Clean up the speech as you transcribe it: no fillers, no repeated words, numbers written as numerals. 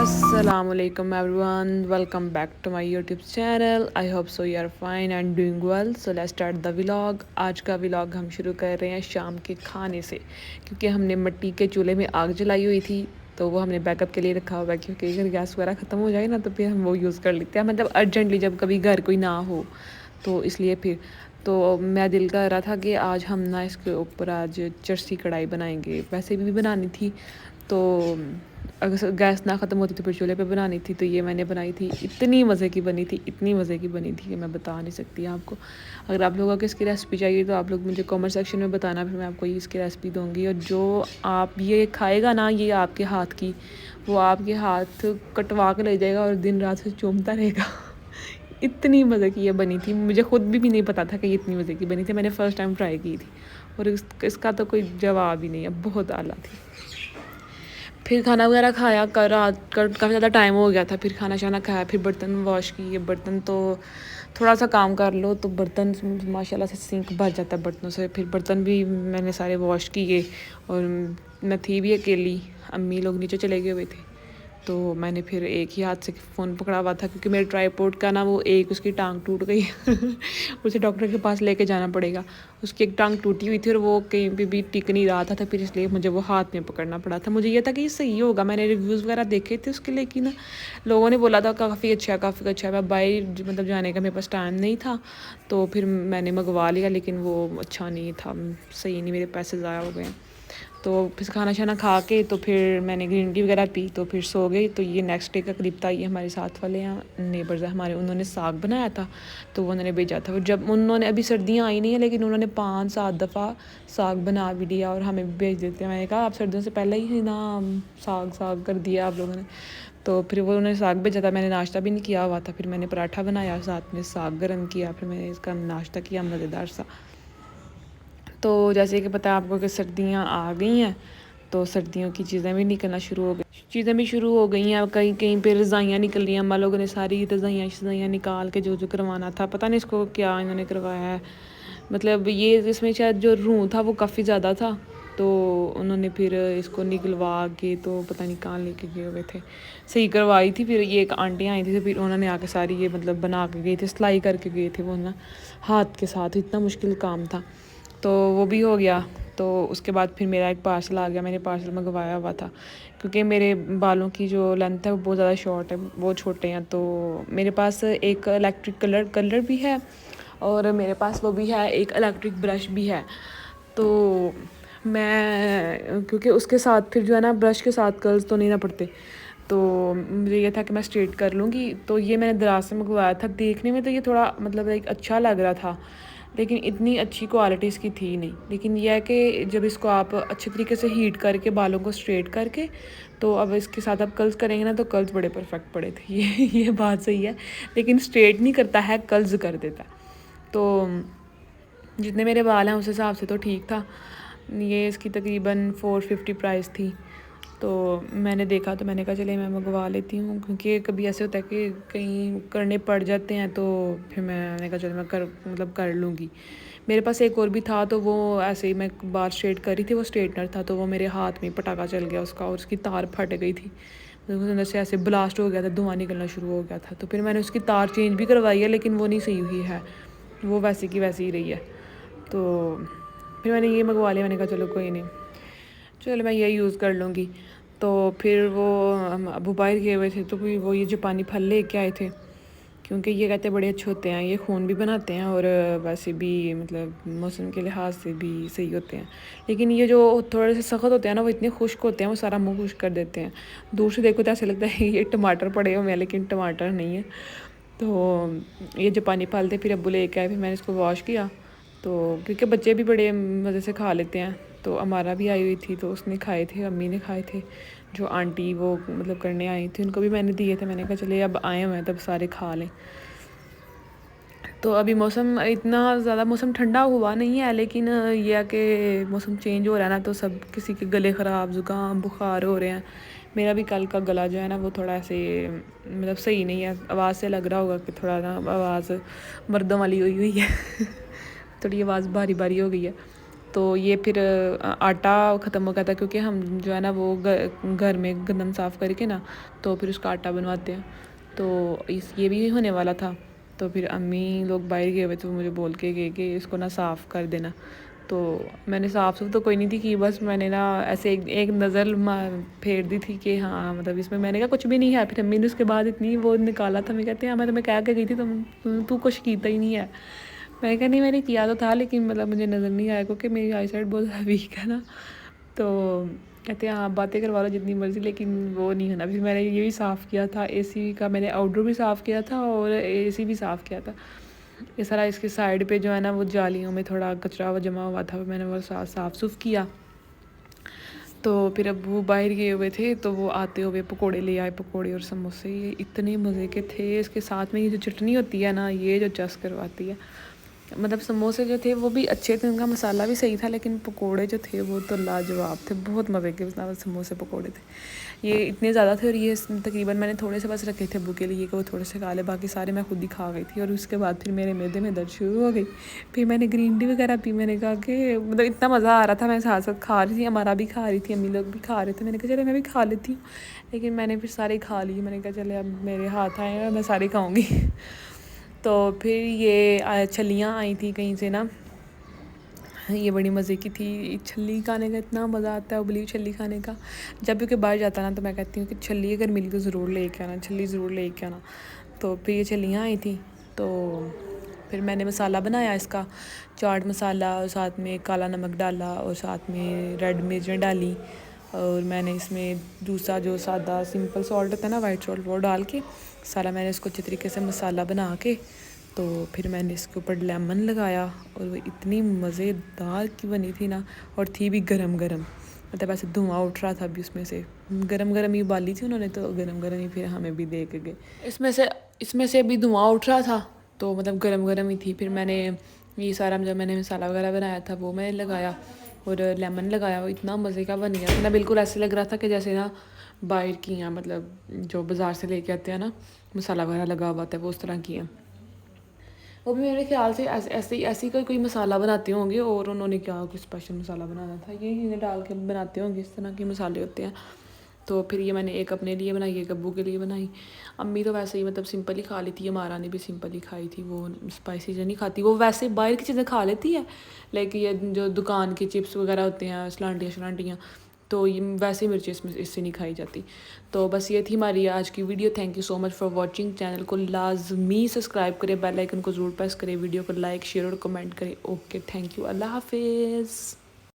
Assalamu alaikum everyone, welcome back to my YouTube channel. I hope so you are fine and doing well. So let's start the vlog. आज का vlog हम शुरू कर रहे हैं शाम के खाने से, क्योंकि हमने मिट्टी के चूल्हे में आग जलाई हुई थी तो वो हमने बैकअप के लिए रखा हुआ है, क्योंकि अगर गैस वगैरह ख़त्म हो जाए ना तो फिर हम वो यूज़ कर लेते हैं, मतलब अर्जेंटली जब कभी घर कोई ना हो तो इसलिए फिर तो मैं दिल कर रहा था कि आज हम ना इसके ऊपर आज चरसी कढ़ाई बनाएंगे। वैसे भी बनानी थी तो अगर गैस ना ख़त्म होती तो फिर चूल्हे पे बनानी थी, तो ये मैंने बनाई थी। इतनी मज़े की बनी थी, इतनी मज़े की बनी थी कि मैं बता नहीं सकती आपको। अगर आप लोगों को इसकी रेसिपी चाहिए तो आप लोग मुझे कमेंट सेक्शन में बताना, फिर मैं आपको इसकी रेसिपी दूँगी। और जो आप ये खाएगा ना ये आपके हाथ की, वो आपके हाथ कटवा के ले जाएगा और दिन रात से चूमता रहेगा। इतनी मज़े की ये बनी थी, मुझे ख़ुद भी नहीं पता था कि ये इतनी मज़े की बनी थी। मैंने फ़र्स्ट टाइम ट्राई की थी और इसका तो कोई जवाब ही नहीं है, बहुत आला थी। फिर खाना वगैरह खाया, काफ़ी ज़्यादा टाइम हो गया था। फिर खाना शाना खाया, फिर बर्तन वॉश किए। बर्तन तो थोड़ा सा काम कर लो तो बर्तन माशाल्लाह से सिंक भर जाता है बर्तनों से। फिर बर्तन भी मैंने सारे वॉश किए और मैं थी भी अकेली, अम्मी लोग नीचे चले गए हुए थे, तो मैंने फिर एक ही हाथ से फ़ोन पकड़ा हुआ था, क्योंकि मेरे ट्राईपोड का ना वो एक उसकी टांग टूट गई। उसे डॉक्टर के पास लेके जाना पड़ेगा। उसकी एक टांग टूटी हुई थी और वो कहीं पे भी टिक नहीं रहा था, तो फिर इसलिए मुझे वो हाथ में पकड़ना पड़ा था। मुझे ये था कि ये सही होगा, मैंने रिव्यूज़ वगैरह देखे थे उसके, लेकिन लोगों ने बोला था काफ़ी अच्छा है, काफ़ी अच्छा है। मैं बाई मतलब जाने का मेरे पास टाइम नहीं था, तो फिर मैंने मंगवा लिया, लेकिन वो अच्छा नहीं था, सही नहीं, मेरे पैसे ज़ाया हो गए। तो फिर खाना शाना खा के तो फिर मैंने ग्रीन टी वगैरह पी, तो फिर सो गई। तो ये नेक्स्ट डे का क्लिप था, ये हमारे साथ वाले यहाँ नेबर्स हैं हमारे, उन्होंने साग बनाया था तो वो उन्होंने भेजा था। जब उन्होंने, अभी सर्दियाँ आई नहीं है लेकिन उन्होंने 5-7 दफ़ा साग बना भी दिया और हमें भी भेज देते हैं। मैंने कहा आप सर्दियों से पहले ही ना साग कर दिया आप लोगों ने। तो फिर वो उन्होंने साग भेजा था, मैंने नाश्ता भी नहीं किया हुआ था। फिर मैंने पराठा बनाया, साथ में साग गर्म किया, फिर मैंने इसका नाश्ता किया मज़ेदार सा। तो जैसे कि पता है आपको कि सर्दियाँ आ गई हैं, तो सर्दियों की चीज़ें भी निकलना शुरू हो गई हैं। कहीं कहीं पे रज़ाइयाँ निकल रही हैं। अम्मा लोगों ने सारी रज़ाइयाँ निकाल के जो करवाना था, पता नहीं इसको क्या इन्होंने करवाया है। मतलब ये इसमें शायद जो रूँ था वो काफ़ी ज़्यादा था, तो उन्होंने फिर इसको निकलवा के तो पता नहीं कहाँ लेके गए हुए थे, सही करवाई थी। फिर ये एक आंटी आई थी, तो फिर उन्होंने आके सारी ये मतलब बना के गए थे, सिलाई करके गए थे वो ना हाथ के साथ, इतना मुश्किल काम था। तो वो भी हो गया। तो उसके बाद फिर मेरा एक पार्सल आ गया, मैंने पार्सल मंगवाया हुआ था, क्योंकि मेरे बालों की जो लेंथ है वो बहुत ज़्यादा शॉर्ट है, वो छोटे हैं। तो मेरे पास एक इलेक्ट्रिक कलर भी है और मेरे पास वो भी है, एक इलेक्ट्रिक ब्रश भी है। तो मैं क्योंकि उसके साथ फिर जो है ना ब्रश के साथ कर्ल्स तो नहीं ना पड़ते, तो मुझे ये था कि मैं स्ट्रेट कर लूँगी। तो ये मैंने दराज से मंगवाया था। देखने में तो ये थोड़ा मतलब एक अच्छा लग रहा था, लेकिन इतनी अच्छी क्वालिटी इसकी थी नहीं। लेकिन यह है कि जब इसको आप अच्छे तरीके से हीट करके बालों को स्ट्रेट करके, तो अब इसके साथ आप कर्ल्स करेंगे ना तो कर्ल्स बड़े परफेक्ट पड़े थे। ये बात सही है, लेकिन स्ट्रेट नहीं करता है, कर्ल्स कर देता है। तो जितने मेरे बाल हैं उस हिसाब से तो ठीक था। ये इसकी तकरीबन 450 प्राइस थी। तो मैंने देखा तो मैंने कहा चले मैं मंगवा लेती हूँ, क्योंकि कभी ऐसे होता है कि कहीं करने पड़ जाते हैं, तो फिर मैंने कहा चलो मैं कर लूँगी। मेरे पास एक और भी था, तो वो ऐसे ही मैं बाल स्ट्रेट कर रही थी, वो स्ट्रेटनर था, तो वो मेरे हाथ में पटाखा चल गया उसका और उसकी तार फट गई थी, तो अंदर से ऐसे ब्लास्ट हो गया था, धुआं निकलना शुरू हो गया था। तो फिर मैंने उसकी तार चेंज भी करवाई है, लेकिन वो नहीं सही हुई है, वो वैसी की वैसी ही रही है। तो फिर मैंने ये मंगवा लिया, मैंने कहा चलो कोई नहीं, चलो मैं ये यूज़ कर लूँगी। तो फिर वो हम अबू बाहर गए हुए थे, तो फिर वो ये जापानी फल लेके आए थे, क्योंकि ये कहते बड़े अच्छे होते हैं, ये खून भी बनाते हैं और वैसे भी मतलब मौसम के लिहाज से भी सही होते हैं। लेकिन ये जो थोड़े से सख्त होते हैं ना, वो इतने खुश्क होते हैं, वो सारा मुँह खुश्क कर देते हैं। दूर से देखो तो ऐसे लगता है ये टमाटर पड़े हुए हैं, लेकिन टमाटर नहीं है। तो ये जापानी फल थे, फिर अब्बू लेके आए, फिर मैंने इसको वॉश किया। तो क्योंकि बच्चे भी बड़े मज़े से खा लेते हैं, तो हमारा भी आई हुई थी, तो उसने खाए थे, अम्मी ने खाए थे, जो आंटी वो मतलब करने आई थी उनको भी मैंने दिए थे। मैंने कहा चले अब आए हुए हैं तब सारे खा लें। तो अभी मौसम इतना ज़्यादा मौसम ठंडा हुआ नहीं है, लेकिन यह है कि मौसम चेंज हो रहा है ना, तो सब किसी के गले ख़राब, ज़ुकाम, बुखार हो रहे हैं। मेरा भी कल का गला जो है ना वो थोड़ा ऐसे मतलब सही नहीं है, आवाज़ से लग रहा होगा कि थोड़ा ना आवाज़ मर्दों वाली हुई है। थोड़ी आवाज़ भारी भारी हो गई है। تو یہ پھر آٹا ختم ہو گیا تھا کیونکہ ہم جو ہے نا وہ گھر میں گندم صاف کر کے نا تو پھر اس کا آٹا بنواتے ہیں، تو یہ بھی ہونے والا تھا۔ تو پھر امی لوگ باہر گئے ہوئے تو مجھے بول کے گئے کہ اس کو نا صاف کر دینا، تو میں نے صاف تو کوئی نہیں تھی کی، بس میں نے نا ایسے ایک نظر پھیر دی تھی کہ ہاں مطلب اس میں نے کہا کچھ بھی نہیں ہے۔ پھر امی نے اس کے بعد اتنی وہ نکالا تھا، میں کہتے ہیں میں تمہیں کہہ کے گئی تھی تو کچھ کیتا ہی نہیں ہے۔ میں کہا نہیں میں نے کیا تو تھا لیکن مطلب مجھے نظر نہیں آیا کیونکہ میری آئی سائٹ بہت ویک ہے نا، تو کہتے ہیں ہاں باتیں کروا لو جتنی مرضی لیکن وہ نہیں ہونا۔ پھر میں نے یہ بھی صاف کیا تھا، اے سی کا میں نے آؤٹ ڈور بھی صاف کیا تھا اور اے سی بھی صاف کیا تھا۔ اس طرح اس کی سائڈ پہ جو ہے نا وہ جالیوں میں تھوڑا کچرا جمع ہوا تھا، میں نے وہ صاف کیا۔ تو پھر ابو باہر گئے ہوئے تھے تو وہ آتے ہوئے پکوڑے لے آئے، پکوڑے اور سموسے، یہ اتنے مزے کے تھے۔ اس کے ساتھ میں یہ جو چٹنی ہوتی ہے نا یہ جو چس کرواتی ہے، مطلب سموسے جو تھے وہ بھی اچھے تھے، ان کا مسالہ بھی صحیح تھا، لیکن پکوڑے جو تھے وہ تو لاجواب تھے، بہت مزے کے سموسے پکوڑے تھے۔ یہ اتنے زیادہ تھے اور یہ تقریباً میں نے تھوڑے سے بس رکھے تھے ابو کے لیے کہ وہ تھوڑے سے کھا لے، باقی سارے میں خود ہی کھا گئی تھی۔ اور اس کے بعد پھر میرے معدے میں درد شروع ہو گئی، پھر میں نے گرین ٹی وغیرہ پی۔ میں نے کہا کہ مطلب اتنا مزہ آ رہا تھا، میں ساتھ ساتھ کھا رہی تھی، ہمارا بھی کھا رہی تھی، امی لوگ بھی کھا رہے تھے، میں نے کہا چلے میں بھی کھا لیتی ہوں، لیکن میں نے پھر سارے کھا لیے۔ میں نے کہا چلے اب میرے ہاتھ آئے ہیں میں سارے کھاؤں گی۔ تو پھر یہ چھلیاں آئی تھیں کہیں سے نا، یہ بڑی مزے کی تھی۔ چھلی کھانے کا اتنا مزہ آتا ہے، ابلی چھلی کھانے کا، جب بھی کوئی باہر جاتا نا تو میں کہتی ہوں کہ چھلی اگر ملی تو ضرور لے کے آنا، چھلی ضرور لے کے آنا۔ تو پھر یہ چھلیاں آئی تھیں تو پھر میں نے مسالہ بنایا اس کا، چاٹ مسالہ اور ساتھ میں کالا نمک ڈالا اور ساتھ میں ریڈ مرچیں ڈالی، اور میں نے اس میں دوسرا جو سادہ سمپل سالٹ ہوتا ہے نا وائٹ سالٹ، وہ ڈال کے سارا میں نے اس کو اچھی طریقے سے مسالہ بنا کے تو پھر میں نے اس کے اوپر لیمن لگایا، اور وہ اتنی مزے دار کی بنی تھی نا، اور تھی بھی گرم گرم، مطلب ایسے دھواں اٹھ رہا تھا ابھی اس میں سے، گرم گرم ہی ابالی تھی انہوں نے تو گرم گرم ہی پھر ہمیں بھی دے کے گئے۔ اس میں سے بھی دھواں اٹھ رہا تھا تو مطلب گرم گرم ہی تھی۔ پھر میں نے یہ سارا جو میں نے مسالہ وغیرہ بنایا تھا وہ میں نے لگایا اور لیمن لگایا، وہ اتنا مزے کا بن گیا تھا نا، بالکل ایسے لگ رہا تھا کہ جیسے نا باہر کی ہیں، مطلب جو بازار سے لے کے آتے ہیں نا مسالہ وغیرہ لگا ہوا تھا وہ اس طرح کی ہیں۔ وہ بھی میرے خیال سے ایسی کوئی مسالہ بناتے ہوں گے، اور انہوں نے کیا کوئی اسپیشل مسالہ بنانا تھا، یہ چیزیں ڈال کے بناتے ہوں گے، اس طرح کے مسالے ہوتے ہیں۔ تو پھر یہ میں نے ایک اپنے لیے بنائی، ایک ابو کے لیے بنائی۔ امی تو ویسے ہی مطلب سمپل ہی کھا لی تھی، ہمارا نے بھی سمپل ہی کھائی تھی، وہ اسپائسی جو نہیں کھاتی، وہ ویسے باہر کی چیزیں کھا لیتی ہے لیکن یہ جو دکان کے چپس وغیرہ ہوتے ہیں سلانٹیاں تو یہ ویسے مرچیں اس سے نہیں کھائی جاتی۔ تو بس یہ تھی ہماری آج کی video, thank you so much for watching. Channel کو لازمی سبسکرائب کریں، بیل آئیکن کو ضرور پریس کریں، ویڈیو کو لائک شیئر اور کمنٹ کریں۔ اوکے تھینک یو، اللہ حافظ۔